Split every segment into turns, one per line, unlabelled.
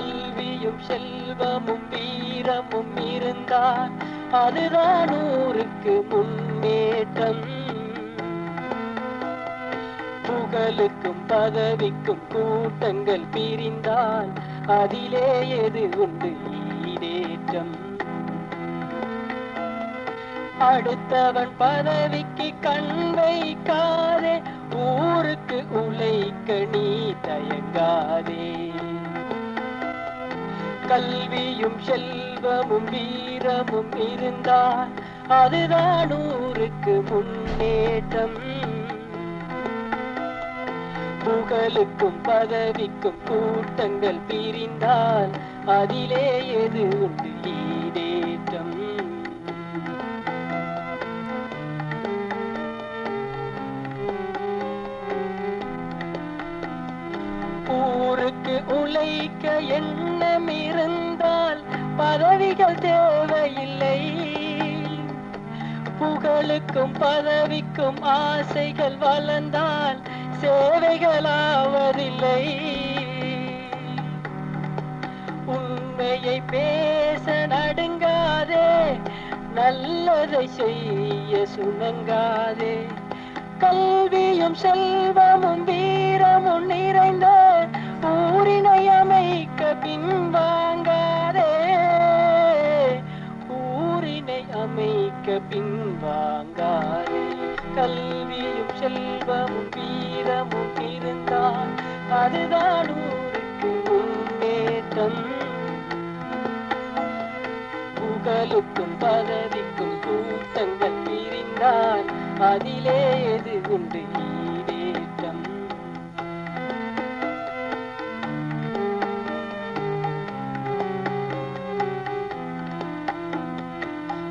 கல்வியும் செல்வமும் வீரமும் இருந்தால் அதுதான் ஊருக்கு முன்னேற்றம். புகழுக்கும் பதவிக்கும் கூட்டங்கள் பிரிந்தால் அதிலே எது உண்டு ஈடேற்றம். அடுத்தவன் பதவிக்கு கண் வைக்காதே, ஊருக்கு உழைக்க நீ தயங்காதே. கல்வியும் செல்வமும் வீரமும் இருந்தால் அதுதான் ஊருக்கு முன்னேற்றம். புகழுக்கும் பதவிக்கும் கூட்டங்கள் பிரிந்தால் அதிலே எது உண்டு ஈடேற்றம். ஊருக்கு உழைக்க எண்ணம் இருந்தால் பதவிகள் தேவையில்லை. புகழுக்கும் பதவிக்கும் ஆசைகள் வளர்ந்தால் சேவைகளாவதில்லை. உண்மையை பேச நடுங்காதே, நல்லதை செய்ய சுணங்காதே. கல்வியும் செல்வமும் வீரமும் நிறைந்த ஊரினை அமைக்க பின்வாங்காதே. ஊரினை அமைக்க பின்வாங்காதே. கல்வியும் செல்வமும் வீரமும் இருந்தால் அதுதான் ஊருக்கு முன்னேற்றம். புகழுக்கும் பதவிக்கும் கூட்டங்கள் பிரிந்தால் அதிலே எது உண்டு ஈடேற்றம்.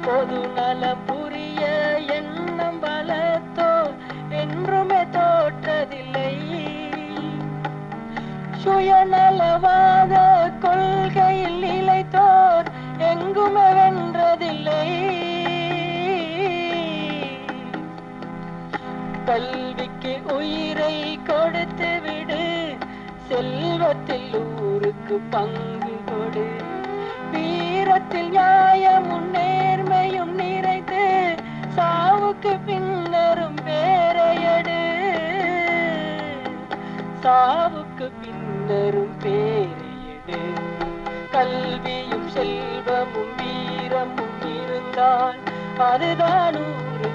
பொது நலம் புரிய எண்ணம் வளர்த்தோர் என்றுமே தோற்றதில்லை. சுயநலவாத கொள்கையில் நிலைத்தோர் எங்குமே வென்றதில்லை. கல்விக்கு உயிரை கொடுத்து விடு, செல்வத்தில் ஊருக்கு பங்கு கொடு. வீரத்தில் நியாயமும் நேர்மையும் நிறைந்து சாவுக்கு பின்னரும் பேரையடு. சாவுக்கு பின்னரும் பேரையடு. கல்வியும் செல்வமும் வீரமும் இருந்தால் அதுதான் ஊரு